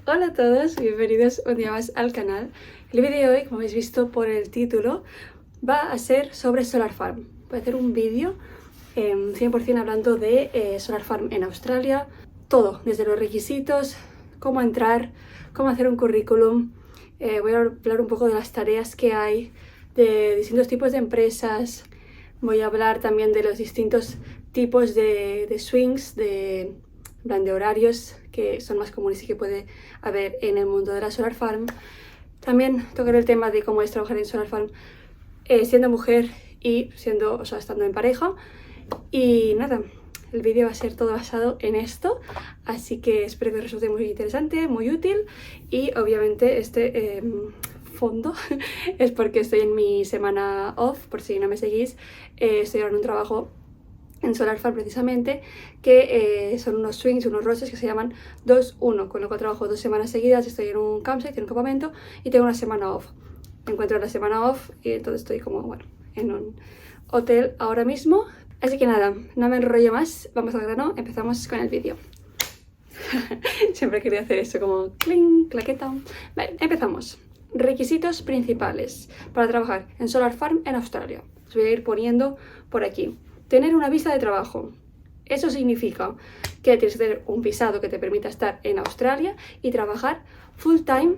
Hola a todos, bienvenidos un día más al canal. El vídeo de hoy, como habéis visto por el título, va a ser sobre Solar Farm. Voy a hacer un vídeo 100% hablando de Solar Farm en Australia. Todo, desde los requisitos, cómo entrar, cómo hacer un currículum. Voy a hablar un poco de las tareas que hay, de distintos tipos de empresas. Voy a hablar también de los distintos tipos de swings, de horarios que son más comunes y que puede haber en el mundo de la Solar Farm. También tocaré el tema de cómo es trabajar en Solar Farm siendo mujer y estando en pareja. Y nada, el vídeo va a ser todo basado en esto, así que espero que os resulte muy interesante, muy útil. Y obviamente este fondo es porque estoy en mi semana off, por si no me seguís. Estoy ahora en un trabajo en Solar Farm precisamente, que son unos swings, unos roces que se llaman 2-1, con lo cual trabajo 2 semanas seguidas, estoy en un campsite, en un campamento, y tengo una semana off. Me encuentro en la semana off y entonces estoy como, bueno, en un hotel ahora mismo. Así que nada, no me enrollo más, vamos al grano, empezamos con el vídeo. Siempre quería hacer eso, como cling, claqueta. Vale, empezamos. Requisitos principales para trabajar en Solar Farm en Australia. Os voy a ir poniendo por aquí. Tener una visa de trabajo. Eso significa que tienes que tener un visado que te permita estar en Australia y trabajar full time,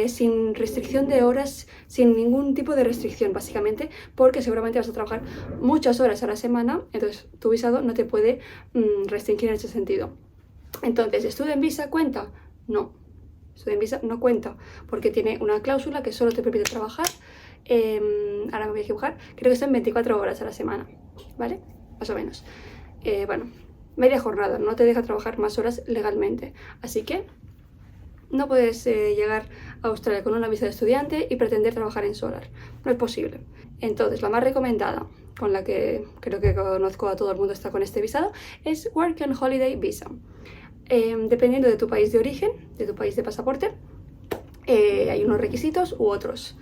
sin restricción de horas, sin ningún tipo de restricción, básicamente, porque seguramente vas a trabajar muchas horas a la semana, entonces tu visado no te puede restringir en ese sentido. Entonces, ¿Student Visa cuenta? No, Student Visa no cuenta, porque tiene una cláusula que solo te permite trabajar, ahora me voy a equivocar, creo que son 24 horas a la semana, ¿vale? Más o menos. Bueno, media jornada, no te deja trabajar más horas legalmente, así que no puedes llegar a Australia con una visa de estudiante y pretender trabajar en Solar, no es posible. Entonces, la más recomendada, con la que creo que conozco a todo el mundo está con este visado, es Work and Holiday Visa. Dependiendo de tu país de origen, de tu país de pasaporte, hay unos requisitos u otros.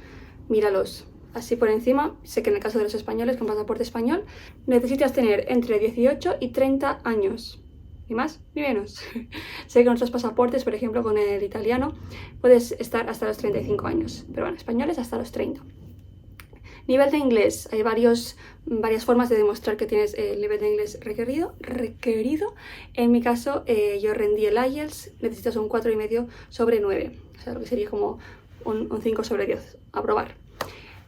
Míralos así por encima. Sé que en el caso de los españoles con pasaporte español necesitas tener entre 18 y 30 años, ni más ni menos. Sé que con otros pasaportes, por ejemplo con el italiano, puedes estar hasta los 35 años, pero bueno, españoles hasta los 30. Nivel de inglés. Hay varias formas de demostrar que tienes el nivel de inglés requerido. En mi caso, yo rendí el IELTS, necesitas un 4,5 sobre 9. O sea, lo que sería como un 5 sobre 10. Aprobar.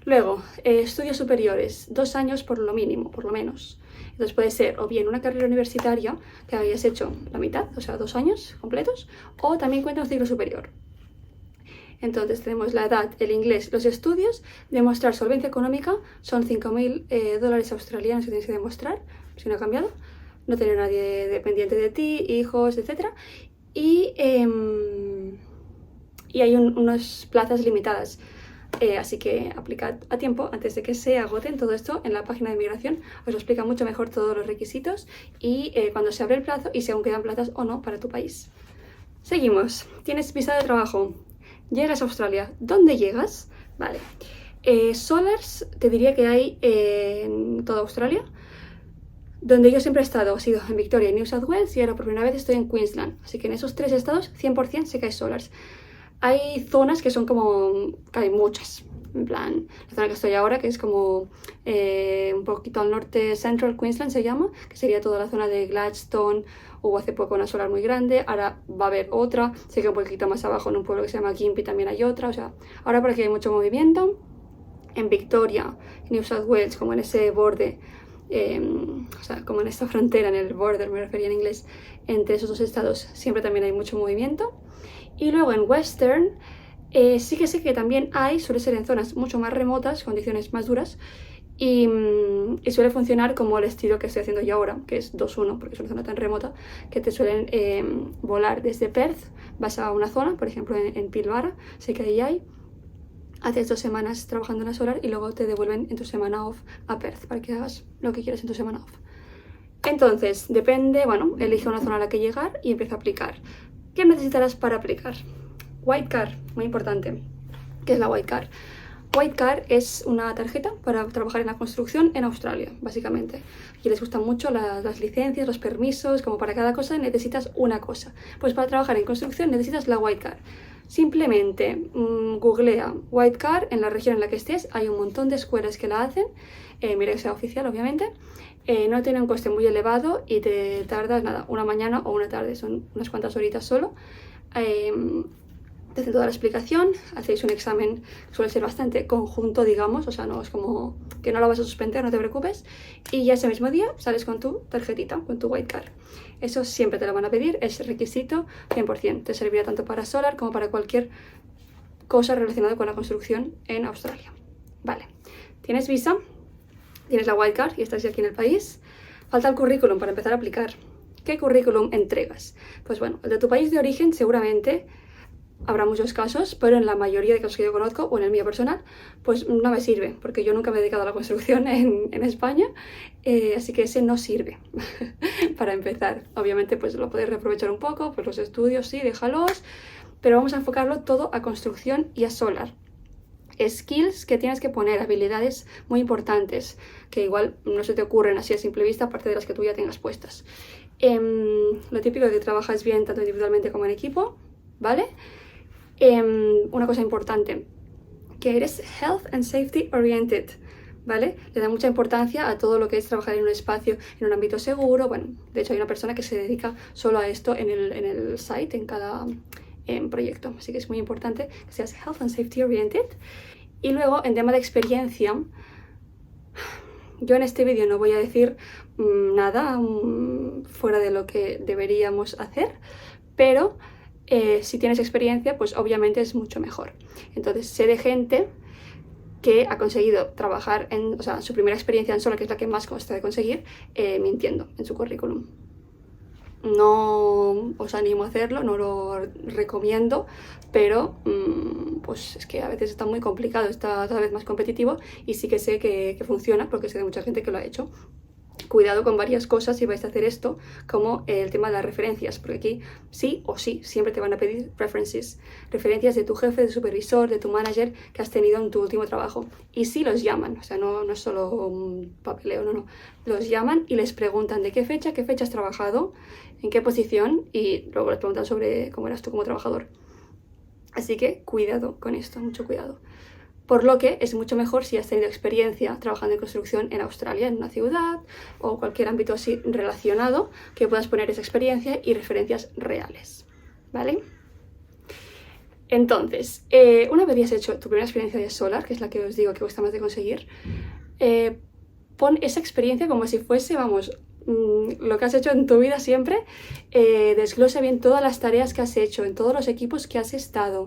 Luego, estudios superiores. 2 años por lo mínimo, por lo menos. Entonces puede ser o bien una carrera universitaria que hayas hecho la mitad, o sea, 2 años completos, o también cuenta un ciclo superior. Entonces tenemos la edad, el inglés, los estudios, demostrar solvencia económica, son 5.000 dólares australianos que tienes que demostrar, si no ha cambiado, no tener nadie dependiente de ti, hijos, etc. Y hay unas plazas limitadas, así que aplicad a tiempo antes de que se agoten. Todo esto en la página de inmigración os lo explica mucho mejor todos los requisitos y cuando se abre el plazo y si aún quedan plazas o no para tu país. Seguimos, tienes visa de trabajo. Llegas a Australia. ¿Dónde llegas? Vale. Solars, te diría que hay en toda Australia. Donde yo siempre he estado ha sido en Victoria y New South Wales y ahora por primera vez estoy en Queensland. Así que en esos 3 estados 100% sé que hay Solars. Hay zonas que son como... que hay muchas. En plan, la zona que estoy ahora, que es como un poquito al norte, Central Queensland se llama, que sería toda la zona de Gladstone. Hubo hace poco una solar muy grande, ahora va a haber otra. Sé que un poquito más abajo en un pueblo que se llama Gympie también hay otra. O sea, ahora por aquí hay mucho movimiento. En Victoria, New South Wales, como en ese borde, o sea, como en esta frontera, en el border, me refería en inglés, entre esos 2 estados, siempre también hay mucho movimiento. Y luego en Western, sí que sé que también hay, suele ser en zonas mucho más remotas, condiciones más duras, y suele funcionar como el estilo que estoy haciendo yo ahora, que es 2-1, porque es una zona tan remota, que te suelen volar desde Perth, vas a una zona, por ejemplo en Pilbara, sé que ahí hay, haces 2 semanas trabajando en la solar y luego te devuelven en tu semana off a Perth, para que hagas lo que quieras en tu semana off. Entonces, depende, bueno, elige una zona a la que llegar y empieza a aplicar. ¿Qué necesitarás para aplicar? White Card, muy importante. ¿Qué es la White Card? White Card es una tarjeta para trabajar en la construcción en Australia, básicamente. Y les gustan mucho las licencias, los permisos, como para cada cosa necesitas una cosa. Pues para trabajar en construcción necesitas la White Card. Simplemente googlea White Card en la región en la que estés, hay un montón de escuelas que la hacen, mira que sea oficial obviamente. No tiene un coste muy elevado y te tardas nada, una mañana o una tarde, son unas cuantas horitas solo. Te hacen toda la explicación, hacéis un examen, suele ser bastante conjunto, digamos, o sea, no es como que no lo vas a suspender, no te preocupes, y ya ese mismo día sales con tu tarjetita, con tu White Card. Eso siempre te lo van a pedir, es requisito 100%, te servirá tanto para Solar como para cualquier cosa relacionada con la construcción en Australia. Vale, tienes visa, tienes la White Card y estás ya aquí en el país, falta el currículum para empezar a aplicar. ¿Qué currículum entregas? Pues bueno, el de tu país de origen seguramente habrá muchos casos, pero en la mayoría de casos que yo conozco, o en el mío personal, pues no me sirve, porque yo nunca me he dedicado a la construcción en España, así que ese no sirve para empezar. Obviamente pues lo podéis reaprovechar un poco, pues los estudios sí, déjalos, pero vamos a enfocarlo todo a construcción y a solar. Skills que tienes que poner, habilidades muy importantes, que igual no se te ocurren así a simple vista, aparte de las que tú ya tengas puestas. Lo típico es que trabajas bien tanto individualmente como en equipo, ¿vale? Una cosa importante, que eres health and safety oriented, ¿vale? Le da mucha importancia a todo lo que es trabajar en un espacio, en un ámbito seguro. Bueno, de hecho hay una persona que se dedica solo a esto en el site, en cada proyecto, así que es muy importante que seas health and safety oriented. Y luego, en tema de experiencia, yo en este vídeo no voy a decir nada fuera de lo que deberíamos hacer, pero si tienes experiencia, pues obviamente es mucho mejor. Entonces, sé de gente que ha conseguido trabajar o sea, su primera experiencia en Solar, que es la que más consta de conseguir, mintiendo en su currículum. No os animo a hacerlo, no lo recomiendo, pero pues es que a veces está muy complicado, está cada vez más competitivo y sí que sé que funciona porque sé de mucha gente que lo ha hecho. Cuidado con varias cosas si vais a hacer esto, como el tema de las referencias, porque aquí sí o sí siempre te van a pedir references, referencias de tu jefe, de tu supervisor, de tu manager que has tenido en tu último trabajo. Y sí los llaman, o sea, no es solo un papeleo, no. Los llaman y les preguntan de qué fecha has trabajado, en qué posición, y luego les preguntan sobre cómo eras tú como trabajador. Así que cuidado con esto, mucho cuidado. Por lo que es mucho mejor si has tenido experiencia trabajando en construcción en Australia, en una ciudad o cualquier ámbito así relacionado, que puedas poner esa experiencia y referencias reales, ¿vale? Entonces, una vez hayas hecho tu primera experiencia de Solar, que es la que os digo que cuesta más de conseguir, pon esa experiencia como si fuese, vamos, lo que has hecho en tu vida siempre, desglosa bien todas las tareas que has hecho, en todos los equipos que has estado,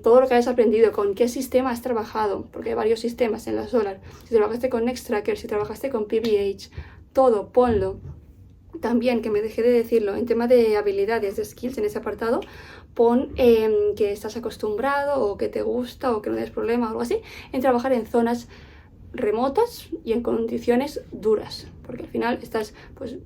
todo lo que hayas aprendido, con qué sistema has trabajado, porque hay varios sistemas en la Solar. Si trabajaste con Nextracker, si trabajaste con PBH, todo, ponlo. También, que me dejé de decirlo, en tema de habilidades, de skills, en ese apartado, pon que estás acostumbrado o que te gusta o que no tienes problema o algo así, en trabajar en zonas remotas y en condiciones duras, porque al final estás pues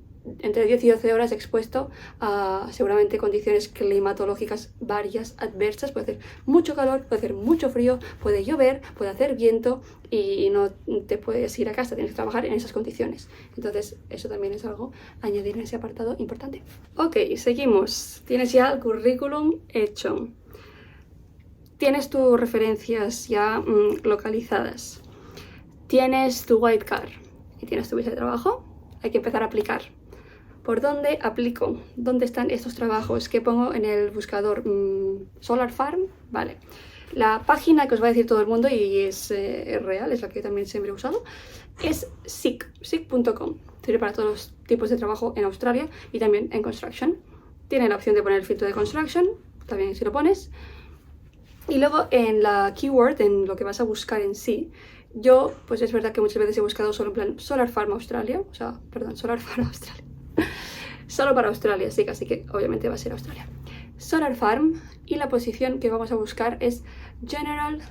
entre 10 y 12 horas expuesto a seguramente condiciones climatológicas varias, adversas. Puede hacer mucho calor, puede hacer mucho frío, puede llover, puede hacer viento y no te puedes ir a casa, tienes que trabajar en esas condiciones. Entonces eso también es algo a añadir en ese apartado importante. Ok, seguimos. Tienes ya el currículum hecho. Tienes tus referencias ya localizadas. Tienes tu White Card y tienes tu visa de trabajo. Hay que empezar a aplicar. ¿Por dónde aplico? ¿Dónde están estos trabajos? ¿Qué pongo en el buscador? Solar Farm, vale. La página que os va a decir todo el mundo y es real, es la que también siempre he usado, es seek.com. Sirve para todos los tipos de trabajo en Australia y también en construction. Tiene la opción de poner el filtro de construction, también si lo pones. Y luego en la keyword, en lo que vas a buscar en sí, yo, pues es verdad que muchas veces he buscado solo en plan Solar Farm Australia, o sea, perdón, Solar Farm Australia. Solo para Australia, sí, así que obviamente va a ser Australia. Solar Farm, y la posición que vamos a buscar es General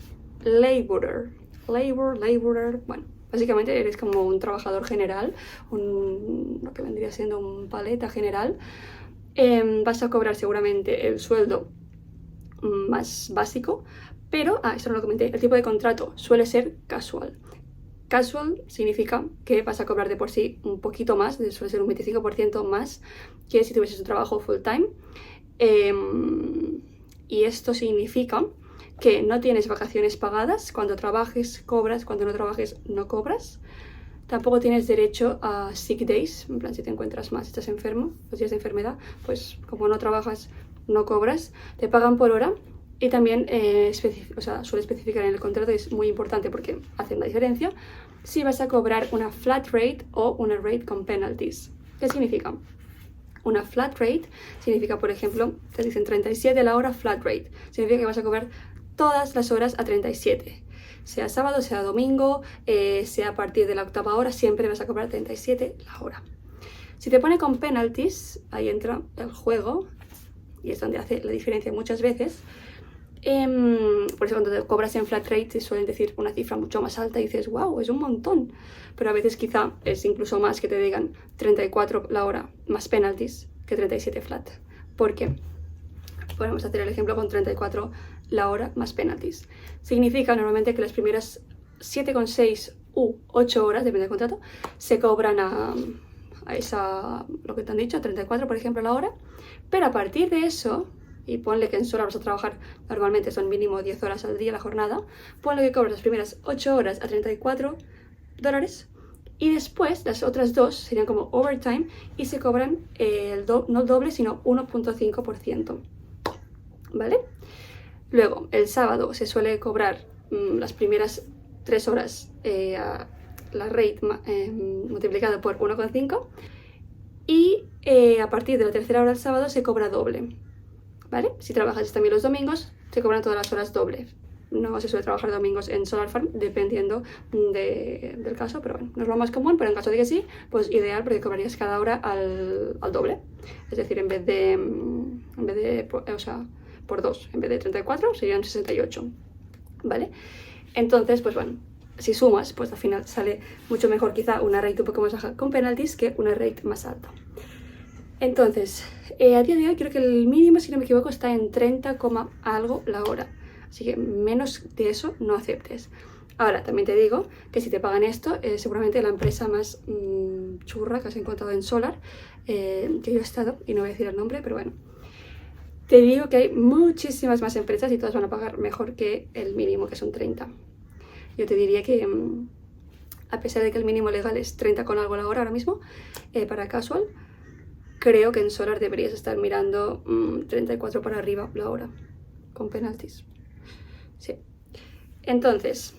Laborer. Laborer, bueno, básicamente eres como un trabajador general, lo que vendría siendo un paleta general. Vas a cobrar seguramente el sueldo más básico, Pero, eso no lo comenté, el tipo de contrato suele ser casual. Casual significa que vas a cobrar de por sí un poquito más, suele ser un 25% más que si tuvieses un trabajo full time. Y esto significa que no tienes vacaciones pagadas, cuando trabajes cobras, cuando no trabajes no cobras. Tampoco tienes derecho a sick days, en plan si te encuentras mal, si estás enfermo, los días de enfermedad, pues como no trabajas no cobras, te pagan por hora. Y también suele especificar en el contrato, y es muy importante porque hace una diferencia, si vas a cobrar una flat rate o una rate con penalties. ¿Qué significa? Una flat rate significa, por ejemplo, te dicen 37 la hora flat rate. Significa que vas a cobrar todas las horas a 37. Sea sábado, sea domingo, sea a partir de la 8ª hora, siempre vas a cobrar 37 la hora. Si te pone con penalties, ahí entra el juego, y es donde hace la diferencia muchas veces. Por eso cuando te cobras en flat rate te suelen decir una cifra mucho más alta y dices, wow, es un montón. Pero a veces quizá es incluso más que te digan 34 la hora más penalties que 37 flat. ¿Por qué? Podemos hacer el ejemplo con 34 la hora más penalties. Significa normalmente que las primeras 7,6 u 8 horas, depende del contrato, se cobran a lo que te han dicho, a 34 por ejemplo la hora. Pero a partir de eso, y ponle que en Solar vas a trabajar, normalmente son mínimo 10 horas al día la jornada, ponle que cobras las primeras 8 horas a $34 y después las otras 2 serían como overtime y se cobran no el doble sino 1,5%, ¿vale? Luego, el sábado se suele cobrar las primeras 3 horas la rate multiplicada por 1,5 y a partir de la 3ª hora del sábado se cobra doble. ¿Vale? Si trabajas también los domingos, se cobran todas las horas doble. No se suele trabajar domingos en Solar Farm, dependiendo del caso, pero bueno, no es lo más común, pero en caso de que sí, pues ideal porque cobrarías cada hora al doble. Es decir, en vez de por 2, en vez de 34 serían 68, ¿vale? Entonces, pues bueno, si sumas, pues al final sale mucho mejor quizá una rate un poco más baja con penalties que una rate más alta. Entonces, a día de hoy creo que el mínimo, si no me equivoco, está en 30, algo la hora. Así que menos de eso no aceptes. Ahora, también te digo que si te pagan esto, seguramente la empresa más churra que has encontrado en Solar, que yo he estado, y no voy a decir el nombre, pero bueno. Te digo que hay muchísimas más empresas y todas van a pagar mejor que el mínimo, que son 30. Yo te diría que, a pesar de que el mínimo legal es 30 con algo la hora ahora mismo, para casual, creo que en Solar deberías estar mirando 34 para arriba la hora, con penalties. Sí. Entonces,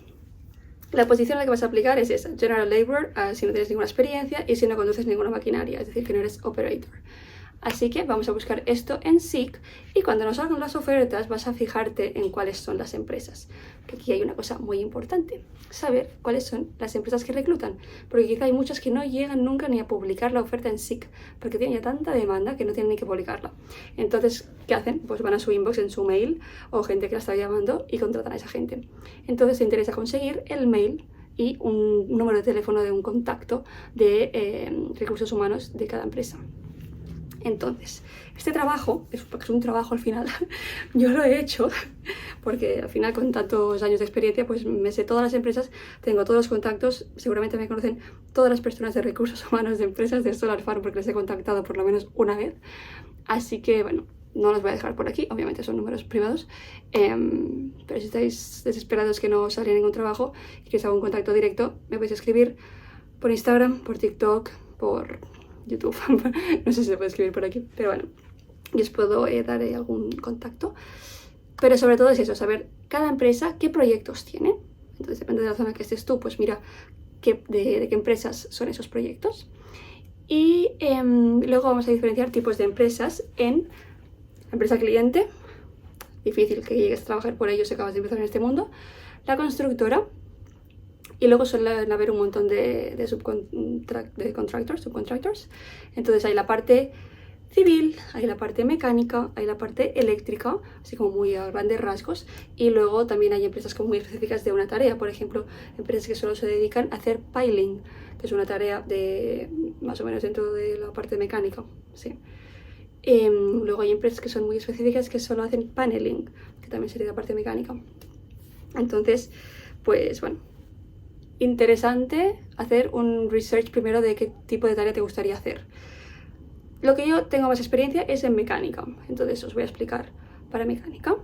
la posición a la que vas a aplicar es esa, General Laborer, si no tienes ninguna experiencia y si no conduces ninguna maquinaria, es decir, que no eres operator. Así que vamos a buscar esto en Seek y cuando nos salgan las ofertas vas a fijarte en cuáles son las empresas. Que aquí hay una cosa muy importante, saber cuáles son las empresas que reclutan, porque quizá hay muchas que no llegan nunca ni a publicar la oferta en Seek, porque tienen ya tanta demanda que no tienen ni que publicarla. Entonces, ¿qué hacen? Pues van a su inbox, en su mail, o gente que la está llamando y contratan a esa gente. Entonces te interesa conseguir el mail y un número de teléfono de un contacto de recursos humanos de cada empresa. Entonces, este trabajo, es un trabajo al final, yo lo he hecho porque al final con tantos años de experiencia pues me sé todas las empresas, tengo todos los contactos, seguramente me conocen todas las personas de recursos humanos de empresas de Solar Farm porque les he contactado por lo menos una vez, así que bueno, no los voy a dejar por aquí, obviamente son números privados, pero si estáis desesperados que no os sale ningún trabajo y que os haga un contacto directo, me podéis escribir por Instagram, por TikTok, por YouTube, no sé si se puede escribir por aquí, pero bueno, yo os puedo dar algún contacto. Pero sobre todo es eso, saber cada empresa qué proyectos tiene. Entonces depende de la zona que estés tú, pues mira de qué empresas son esos proyectos. Y luego vamos a diferenciar tipos de empresas en empresa cliente, difícil que llegues a trabajar por ellos si acabas de empezar en este mundo, la constructora, y luego suelen haber un montón de subcontractors. Entonces hay la parte civil, hay la parte mecánica, hay la parte eléctrica, así como muy a grandes rasgos, y luego también hay empresas como muy específicas de una tarea, por ejemplo, empresas que solo se dedican a hacer piling, que es una tarea de más o menos dentro de la parte mecánica, sí. Luego hay empresas que son muy específicas que solo hacen paneling, que también sería la parte mecánica. Entonces, pues bueno, interesante hacer un research primero de qué tipo de tarea te gustaría hacer. Lo que yo tengo más experiencia es en mecánica, entonces os voy a explicar para mecánica.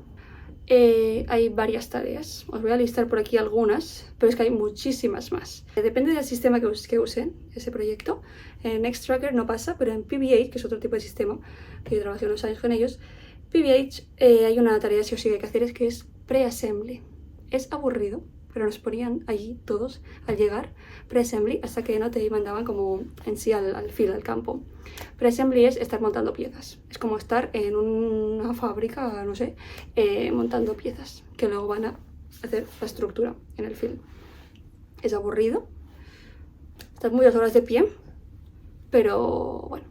Hay varias tareas, os voy a listar por aquí algunas, pero es que hay muchísimas más. Depende del sistema que usen ese proyecto. En Nextracker no pasa, pero en PBH, que es otro tipo de sistema, que yo trabajé unos años con ellos, PBH hay una tarea sí o sí que hay que hacer, es que es pre-assembly. Es aburrido, pero nos ponían allí todos al llegar pre-assembly hasta que no te mandaban como en sí al field, al campo. Pre-assembly es estar montando piezas. Es como estar en una fábrica, no sé, montando piezas que luego van a hacer la estructura en el field. Es aburrido. Estás muchas horas de pie, pero bueno,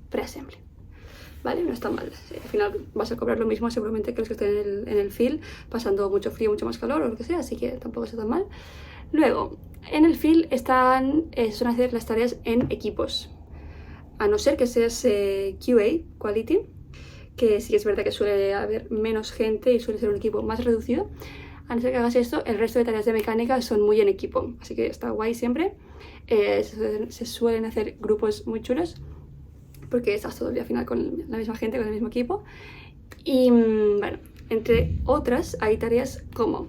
pre-assembly. ¿Vale? No está mal. Al final vas a cobrar lo mismo seguramente que los que estén en el field, pasando mucho frío, mucho más calor o lo que sea, así que tampoco está tan mal. Luego, en el field suelen hacer las tareas en equipos. A no ser que seas QA, Quality, que sí es verdad que suele haber menos gente y suele ser un equipo más reducido. A no ser que hagas esto, el resto de tareas de mecánica son muy en equipo, así que está guay siempre. Se suelen hacer grupos muy chulos, porque estás todo el día al final con la misma gente, con el mismo equipo. Y bueno, entre otras hay tareas como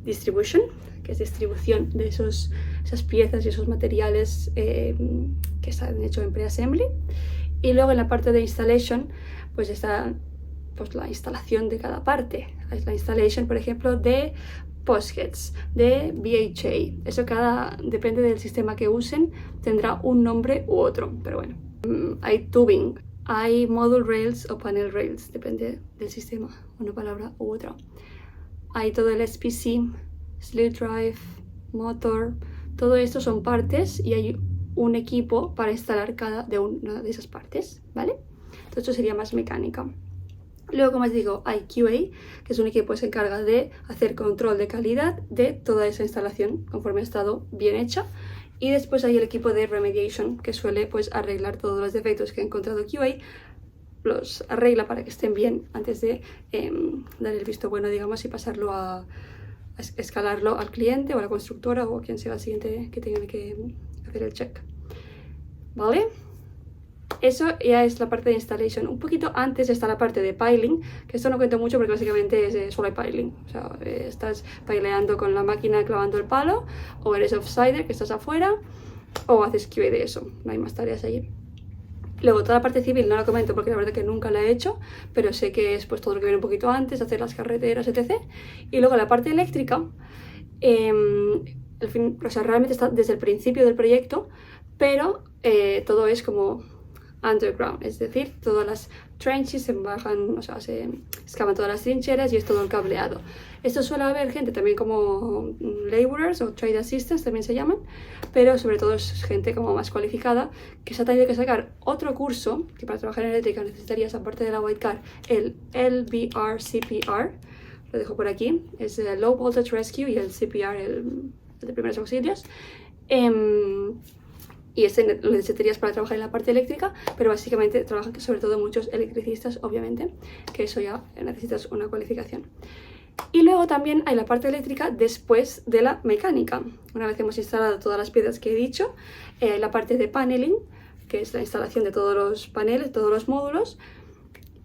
Distribution, que es distribución de esas piezas y esos materiales que están hechos en pre-assembly. Y luego en la parte de Installation, pues está pues, la instalación de cada parte. Es la installation, por ejemplo, de POSGETs, de BHA. Eso depende del sistema que usen, tendrá un nombre u otro, pero bueno. Hay tubing, hay module rails o panel rails, depende del sistema, una palabra u otra. Hay todo el SPC, slew drive, motor, todo esto son partes y hay un equipo para instalar cada de una de esas partes, ¿vale? Entonces esto sería más mecánica. Luego, como os digo, hay QA, que es un equipo que se encarga de hacer control de calidad de toda esa instalación conforme ha estado bien hecha. Y después hay el equipo de Remediation, que suele pues arreglar todos los defectos que ha encontrado QA, los arregla para que estén bien antes de dar el visto bueno, digamos, y pasarlo a escalarlo al cliente o a la constructora o a quien sea el siguiente que tenga que hacer el check. ¿Vale? Eso ya es la parte de installation. Un poquito antes está la parte de piling, que esto no cuento mucho porque básicamente solo hay piling. O sea, estás pileando con la máquina clavando el palo, o eres offsider, que estás afuera, o haces QA de eso. No hay más tareas allí. Luego toda la parte civil no la comento porque la verdad que nunca la he hecho, pero sé que es pues todo lo que viene un poquito antes, hacer las carreteras, etc. Y luego la parte eléctrica, o sea, realmente está desde el principio del proyecto, pero todo es como underground, es decir, todas las trenches se bajan, o sea, se excavan todas las trincheras y es todo el cableado. Esto suele haber gente también como laborers o trade assistants también se llaman, pero sobre todo es gente como más cualificada que se ha tenido que sacar otro curso, que para trabajar en eléctrica necesitarías, aparte de la White Card, el LVR-CPR, lo dejo por aquí, es el Low Voltage Rescue y el CPR, el de primeros auxilios. Y este lo necesitarías para trabajar en la parte eléctrica, pero básicamente trabajan sobre todo muchos electricistas, obviamente, que eso ya necesitas una cualificación. Y luego también hay la parte eléctrica después de la mecánica. Una vez hemos instalado todas las piezas que he dicho, la parte de paneling, que es la instalación de todos los paneles, todos los módulos.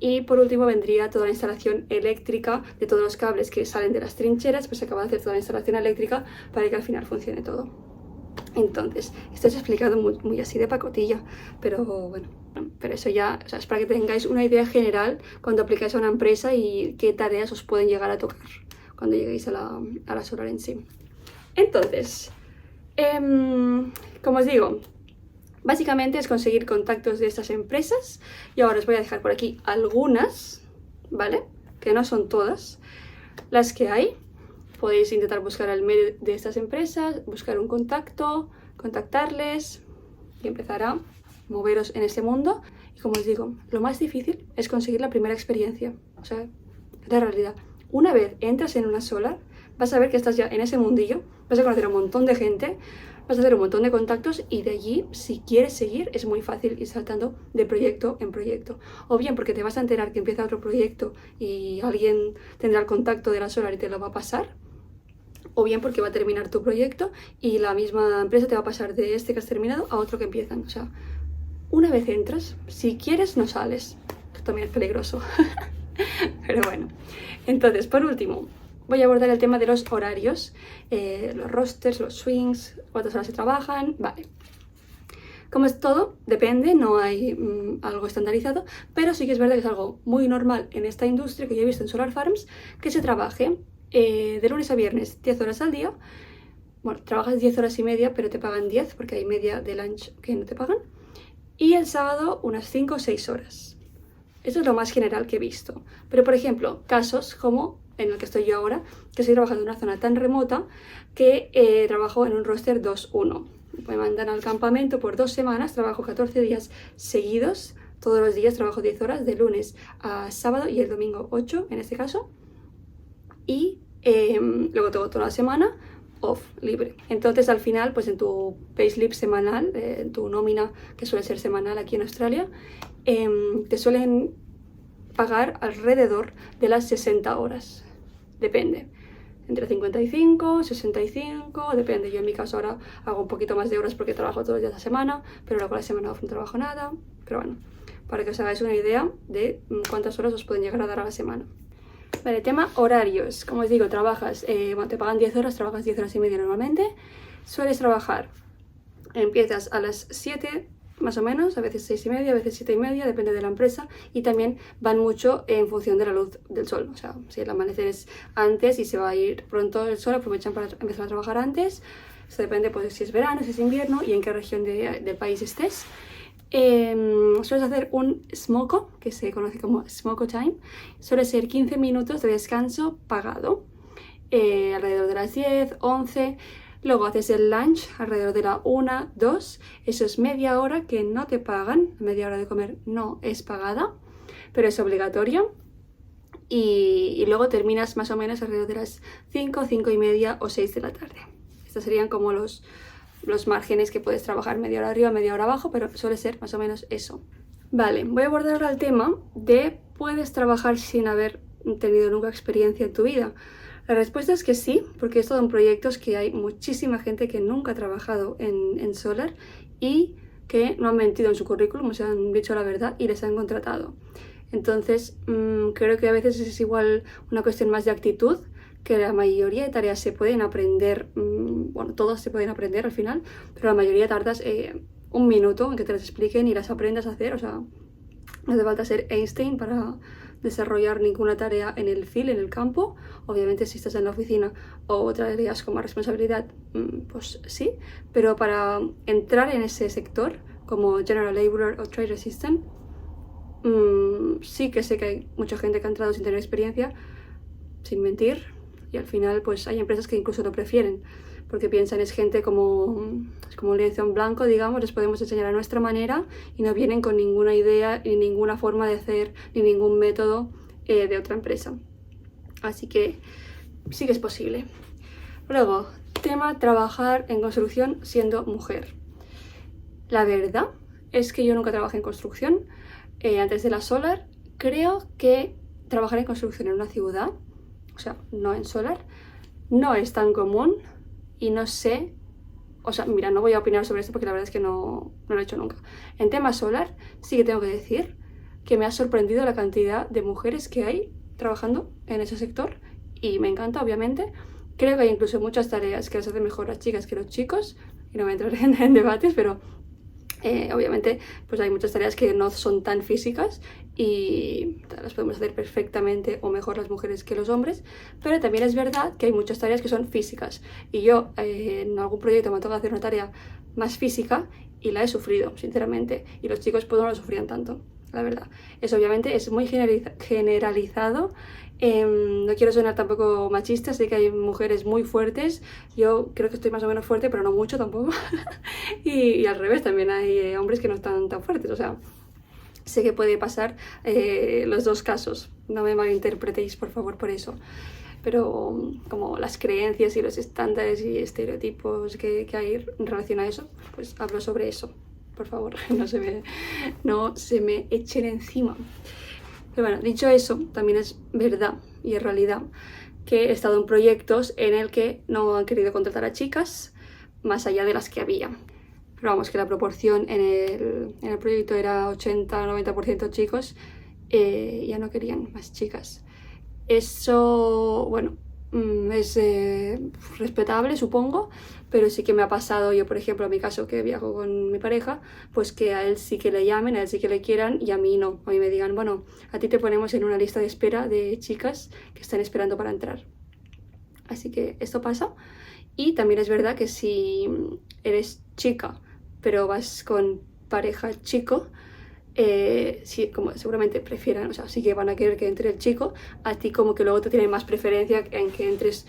Y por último vendría toda la instalación eléctrica de todos los cables que salen de las trincheras, pues se acaba de hacer toda la instalación eléctrica para que al final funcione todo. Entonces, esto es explicado muy así de pacotilla, pero bueno, pero eso ya, o sea, es para que tengáis una idea general cuando aplicáis a una empresa y qué tareas os pueden llegar a tocar cuando lleguéis a la solar en sí. Entonces, como os digo, básicamente es conseguir contactos de estas empresas y ahora os voy a dejar por aquí algunas, ¿vale? Que no son todas las que hay. Podéis intentar buscar al mail de estas empresas, buscar un contacto, contactarles y empezar a moveros en este mundo. Y como os digo, lo más difícil es conseguir la primera experiencia. O sea, la realidad. Una vez entras en una solar, vas a ver que estás ya en ese mundillo, vas a conocer a un montón de gente, vas a hacer un montón de contactos y de allí, si quieres seguir, es muy fácil ir saltando de proyecto en proyecto. O bien porque te vas a enterar que empieza otro proyecto y alguien tendrá el contacto de la Solar y te lo va a pasar. O bien porque va a terminar tu proyecto y la misma empresa te va a pasar de este que has terminado a otro que empiezan. O sea, una vez entras, si quieres no sales. Esto también es peligroso. Pero bueno. Entonces, por último, voy a abordar el tema de los horarios, los rosters, los swings, cuántas horas se trabajan, vale. Como es todo, depende, no hay algo estandarizado, pero sí que es verdad que es algo muy normal en esta industria que yo he visto en Solar Farms, que se trabaje de lunes a viernes 10 horas al día. Bueno, trabajas 10 horas y media, pero te pagan 10 porque hay media de lunch que no te pagan. Y el sábado unas 5 o 6 horas. Eso es lo más general que he visto. Pero, por ejemplo, casos como en el que estoy yo ahora, que estoy trabajando en una zona tan remota que trabajo en un roster 2-1. Me mandan al campamento por 2 semanas, trabajo 14 días seguidos. Todos los días trabajo 10 horas, de lunes a sábado y el domingo 8 en este caso. Y luego tengo toda la semana off, libre. Entonces al final, pues en tu payslip semanal, en tu nómina, que suele ser semanal aquí en Australia, te suelen pagar alrededor de las 60 horas. Depende. Entre 55, 65, depende. Yo en mi caso ahora hago un poquito más de horas porque trabajo todos los días de la semana, pero luego la semana off no trabajo nada. Pero bueno, para que os hagáis una idea de cuántas horas os pueden llegar a dar a la semana. Vale, tema horarios. Como os digo, trabajas, bueno, te pagan 10 horas, trabajas 10 horas y media normalmente. Sueles trabajar, empiezas a las 7 más o menos, a veces 6 y media, a veces 7 y media, depende de la empresa, y también van mucho en función de la luz del sol. O sea, si el amanecer es antes y se va a ir pronto el sol, aprovechan para empezar a trabajar antes. Esto depende pues si es verano, si es invierno y en qué región del país estés. Sueles hacer un smoko, que se conoce como smoko time. Suele ser 15 minutos de descanso pagado, alrededor de las 10, 11. Luego haces el lunch alrededor de la 1, 2. Eso es media hora que no te pagan. Media hora de comer no es pagada, pero es obligatorio. Y luego terminas más o menos alrededor de las 5, 5 y media o 6 de la tarde. Estos serían como los márgenes que puedes trabajar, media hora arriba, media hora abajo, pero suele ser más o menos eso. Vale, voy a abordar ahora el tema de ¿puedes trabajar sin haber tenido nunca experiencia en tu vida? La respuesta es que sí, porque he estado en proyectos que hay muchísima gente que nunca ha trabajado en Solar y que no han mentido en su currículum, o sea, han dicho la verdad y les han contratado. Entonces, creo que a veces es igual una cuestión más de actitud, que la mayoría de tareas se pueden aprender, bueno, todas se pueden aprender al final, pero la mayoría tardas un minuto en que te las expliquen y las aprendas a hacer. O sea, no hace falta ser Einstein para desarrollar ninguna tarea en el field, en el campo. Obviamente si estás en la oficina o tareas con más responsabilidad, pues sí, pero para entrar en ese sector como General Laborer o Trade Assistant, sí que sé que hay mucha gente que ha entrado sin tener experiencia, sin mentir, y al final pues hay empresas que incluso lo prefieren porque piensan es gente como un lienzo en blanco, digamos, les podemos enseñar a nuestra manera y no vienen con ninguna idea ni ninguna forma de hacer ni ningún método de otra empresa. Así que sí que es posible. Luego, tema trabajar en construcción siendo mujer. La verdad es que yo nunca trabajé en construcción antes de la Solar. Creo que trabajar en construcción en una ciudad, o sea, no en Solar, no es tan común y no sé, o sea, mira, no voy a opinar sobre esto porque la verdad es que no lo he hecho nunca. En tema Solar sí que tengo que decir que me ha sorprendido la cantidad de mujeres que hay trabajando en ese sector y me encanta, obviamente. Creo que hay incluso muchas tareas que las hacen mejor las chicas que los chicos y no voy a entrar en debates, pero obviamente pues hay muchas tareas que no son tan físicas y las podemos hacer perfectamente o mejor las mujeres que los hombres, pero también es verdad que hay muchas tareas que son físicas y yo en algún proyecto me ha tocado hacer una tarea más física y la he sufrido, sinceramente, y los chicos pues no lo sufrían tanto, la verdad. Eso obviamente es muy generalizado. No quiero sonar tampoco machista, sé que hay mujeres muy fuertes, yo creo que estoy más o menos fuerte, pero no mucho tampoco. y al revés, también hay hombres que no están tan fuertes, o sea, sé que puede pasar los dos casos, no me malinterpretéis por favor por eso. pero como las creencias y los estándares y estereotipos que hay en relación a eso, pues hablo sobre eso. Por favor, no se me echen encima. Pero bueno, dicho eso, también es verdad y es realidad que he estado en proyectos en el que no han querido contratar a chicas más allá de las que había. Pero vamos, que la proporción en el proyecto era 80-90% chicos, ya no querían más chicas. Eso, bueno, es respetable, supongo, pero sí que me ha pasado, yo por ejemplo, en mi caso que viajo con mi pareja, pues que a él sí que le llamen, a él sí que le quieran y a mí no. A mí me digan, bueno, a ti te ponemos en una lista de espera de chicas que están esperando para entrar. Así que esto pasa. Y también es verdad que si eres chica, pero vas con pareja chico, sí, como seguramente prefieran, o sea, sí que van a querer que entre el chico, a ti como que luego te tienen más preferencia en que entres,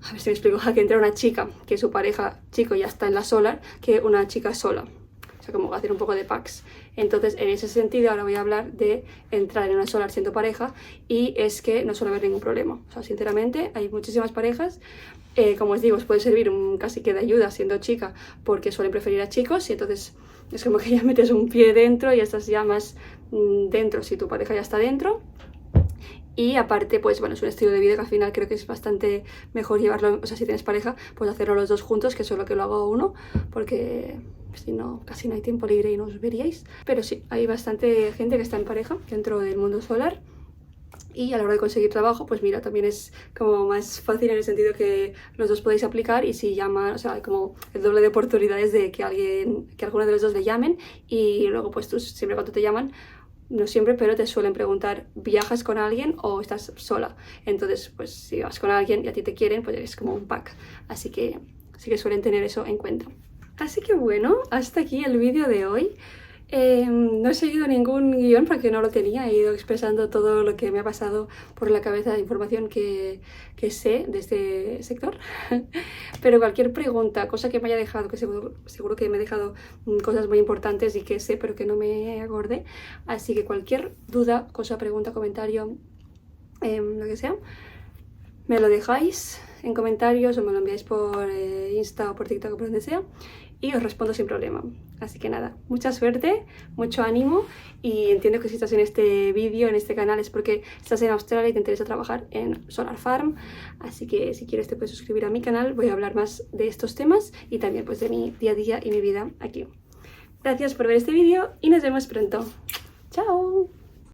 a ver si me explico, a que entre una chica que su pareja chico ya está en la solar, que una chica sola. O sea, como hacer un poco de packs. Entonces, en ese sentido, ahora voy a hablar de entrar en una solar siendo pareja, y es que no suele haber ningún problema. O sea, sinceramente, hay muchísimas parejas. Como os digo, os puede servir casi que de ayuda siendo chica, porque suelen preferir a chicos, y entonces es como que ya metes un pie dentro y estás ya más dentro si tu pareja ya está dentro. Y aparte, pues bueno, es un estilo de vida que al final creo que es bastante mejor llevarlo, o sea, si tienes pareja, pues hacerlo los dos juntos, que solo que lo hago uno, porque si no, casi no hay tiempo libre y no os veríais. Pero sí, hay bastante gente que está en pareja dentro del mundo solar. Y a la hora de conseguir trabajo, pues mira, también es como más fácil en el sentido que los dos podéis aplicar, y si llaman, o sea, hay como el doble de oportunidades de que alguno de los dos le llamen, y luego pues tú siempre cuando te llaman, no siempre, pero te suelen preguntar, ¿viajas con alguien o estás sola? Entonces, pues si vas con alguien y a ti te quieren, pues es como un pack. Así que sí que suelen tener eso en cuenta. Así que bueno, hasta aquí el vídeo de hoy. No he seguido ningún guión porque no lo tenía, he ido expresando todo lo que me ha pasado por la cabeza de información que sé de este sector. Pero cualquier pregunta, cosa que me haya dejado, que seguro que me he dejado cosas muy importantes y que sé pero que no me acordé, así que cualquier duda, cosa, pregunta, comentario, lo que sea, me lo dejáis en comentarios o me lo enviáis por Insta o por TikTok o por donde sea, y os respondo sin problema. Así que nada, mucha suerte, mucho ánimo, y entiendo que si estás en este vídeo, en este canal, es porque estás en Australia y te interesa trabajar en Solar Farm. Así que si quieres te puedes suscribir a mi canal, voy a hablar más de estos temas y también pues de mi día a día y mi vida aquí. Gracias por ver este vídeo y nos vemos pronto. ¡Chao!